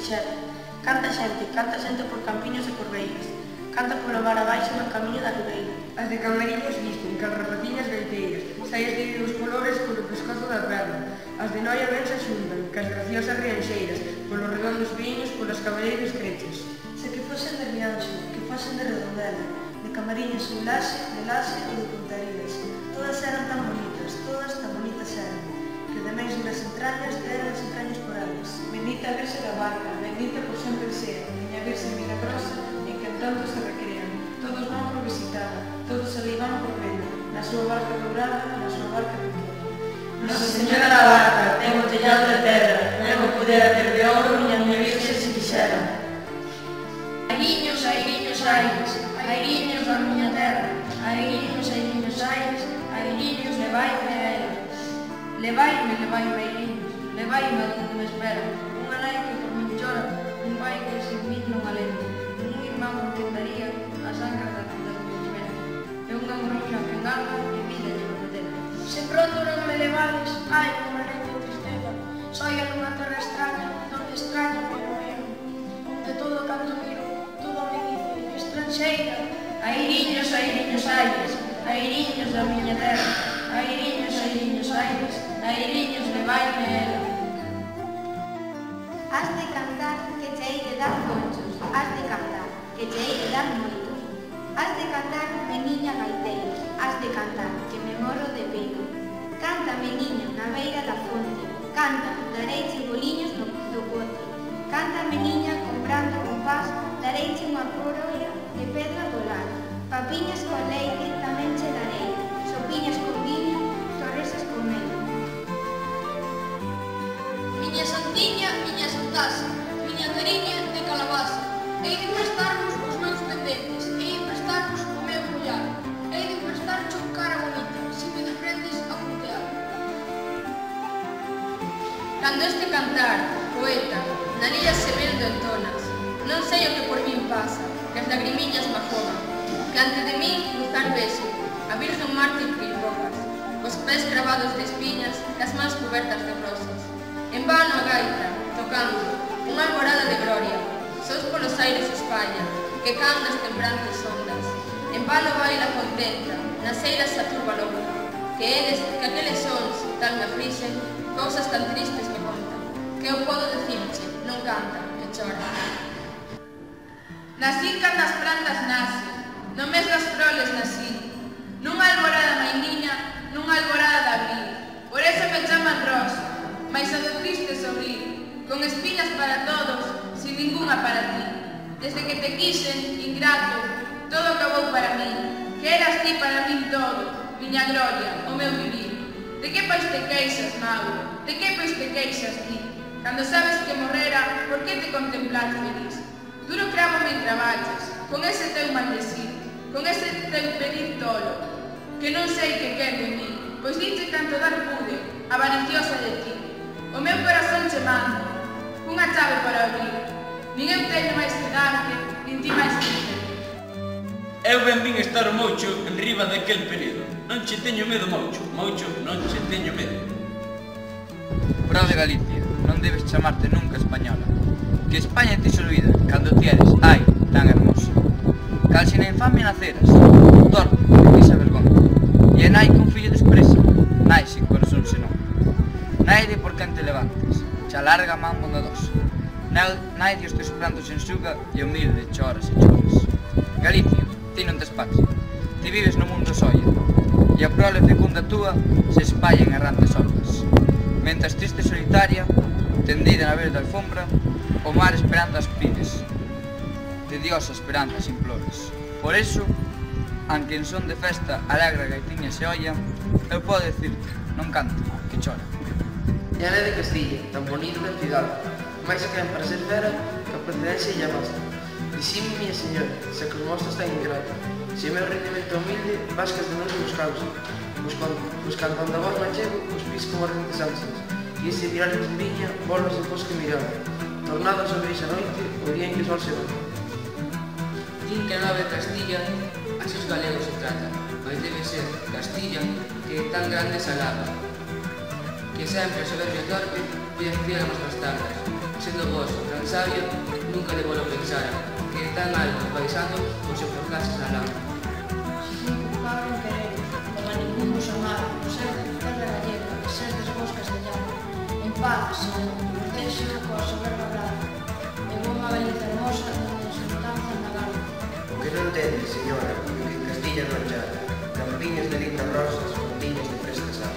fixera. Canta xente por campiños e por veigas. Canta polo mar abaixo no camiño da ribeira. As de Camariñas visten, cal rapaciñas gaiteiras, saias de vivos colores polo pescozo da perna. As de Noia ben se xuntan, cas graciosas rianxeiras, polos redondos viños, polas cabaleiras crechas. Se que fosen de Rianxo, que fosen de Redondela, de Camariñas ou de Laxe ou de Puntarías, todas eran tan bonitas eran, que de meis das entrañas eran as entrañas por elas. Bendita a Virxe da Barca, bendita por sempre sea, miña Virxe milagrosa, en que tanto se recrean. Todos van por visitada, todos ali van por vela, na súa barca dourada, na súa barca pequena. Nosa Señora da Barca, ten o tellado de pedra, ben o pudera ter de ouro, miña Virxe se quixera. Airiños, airiños, aires, airiños da miña terra, airiños, airiños, aires, airiños, levaime a ela. Levaime, airiños, levaime a donde me espera. Unha nai que por min chora, un pai que sin min non alenta, un irmán que daría a sangre das miñas venas, e unha groxa que engana e vida lle prometera. Se pronto non me levades, ai, como arrego tristeza, soia nunha terra extraña, donde extraño pero eu, onde todo canto miro, todo me dice, estranxeira. Airiños, airiños, aires, airiños da miña terra, airiños, airiños, aires, airiños, levaime a ela. Has de cantar que che hei de dar conchos, has de cantar que che hei de dar moitos. Has de cantar, meniña gaiteira, has de cantar que me morro de pena. Canta, meniña, na beira da fonte, canta, dareiche boliños do pote. Canta, meniña, comprando compás, dareiche unha coroira de pedra do lar. Papiñas con leite tamén che darei, sopiñas con viño, torresas con mel. Miña santiña, miña santaxa, miña cariña de calabaza, hei de prestarvos os meus pendentes, hei de prestarvos o meu collar, hei de prestarvos un cara bonita, se me defendes a putear. Cando este cantar, poeta, na lilla se vendo entonas, non sei o que por min pasa, que as lagrimiñas me afogan, que ante de min cruzar beso, a Virgen mártir que invocas, cos pés cravados de espiñas, as mans cobertas de rosas. En vano a gaita, tocando, unha alborada de gloria, sós polos aires espalla, que caen nas tembrantes ondas. En vano baila contenta, nas eiras a turba louca, que aqueles sons tal me aflixen, cousas tan tristes me contan, que eu podo dicirche, non canta, que chora. Nací cando as plantas nacen, no mes das froles nací, nunha alborada mainiña, nunha alborada de abril, por eso me chaman rosa, mais a do triste sorrir, con espinas para todos, sin ninguna para ti. Desde que te quixen, ingrato, todo acabou para mí, que eras ti para min todo, miña gloria, o meu vivir. De que pois te queixas, mago? De que pois te queixas ti? Cando sabes que morrera, por que te contemplar feliz? Duro cravo me traballas, con ese teu maldecir, con ese teu pedir tolo, que non sei que quer de mí, pois diche tanto dar pude, avariciosa de ti. O meu corazón che manda, unha chave para abrir. Nin eu teño máis que darte, nin ti máis que ter. Eu ben vin estar o Moucho en riba daquel penedo. Non che teño medo, Moucho, Moucho, non che teño medo. Pro de Galicia, non debes chamarte nunca española, que España te se olvida cando ti eres, ai, tan hermosa. Cal se na infamia naceras, torpe, que esa vergonha. E a nai con fillo despreza, nai sin corazón senón. Nai de por quen te levantes, xa larga man bondadosa. Nai de os teus prantos enxuga e humilde choras e choras. Galicia, ti non tes patria, ti vives no mundo soia, e a prole fecunda túa se espalla en errantes ordas. Mentras triste solitaria, tendida na verde alfombra, o mar esperando as pires, de diosa esperanzas imploras. Por eso, aunque en son de festa alegra gaitiña se olla, eu podo decirte, non canta, que chora. Llana de Castilla, tan bonita da cidade, máis a quen para ser fera, que a procedencia lle basta. Dicime, miña señora, se que os mostras tan ingrata, se o meu rendimento humilde, vascas de nos vos causa, pois cantando a voz manchego, os pis como ardentes ansias, e ese virar de tumbiña, volvas en pos que miraba, tornado sobre esa noite, o día en que o sol se va. Din que a nova Castilla, así os galegos se trata, pois debe ser Castilla, que tan grande se alaba, que sempre a soberbia torpe pide fiel a nos bastardas, Sendo vos tan sabio, nunca de volo pensara, que tan alto paisando vos se forcases na lama. Se se culparon quereros, como a ningún vos amar, por ser de terra gallega, de ser des vos castellano. En paz, Señor, protexo coa soberba brava, e bomba Galiza hermosa, donde nos entanza na garda. O que non tedes, señora, o que en Castilla non chata, campiños de lindas rosas, montiños de fresca sal.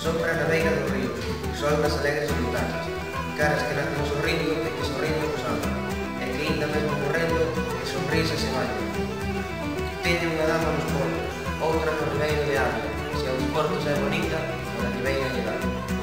Sombra na beira do río, sol nas alegres montañas, caras que nacen sorrindo e que sorrindo vos aman, e que ainda mesmo morrendo, que sonrisa se bañan. Teñen unha dama nos portos, outra no ribeiro de Ávila, se aos portos é bonita, a ribeira de Ávila.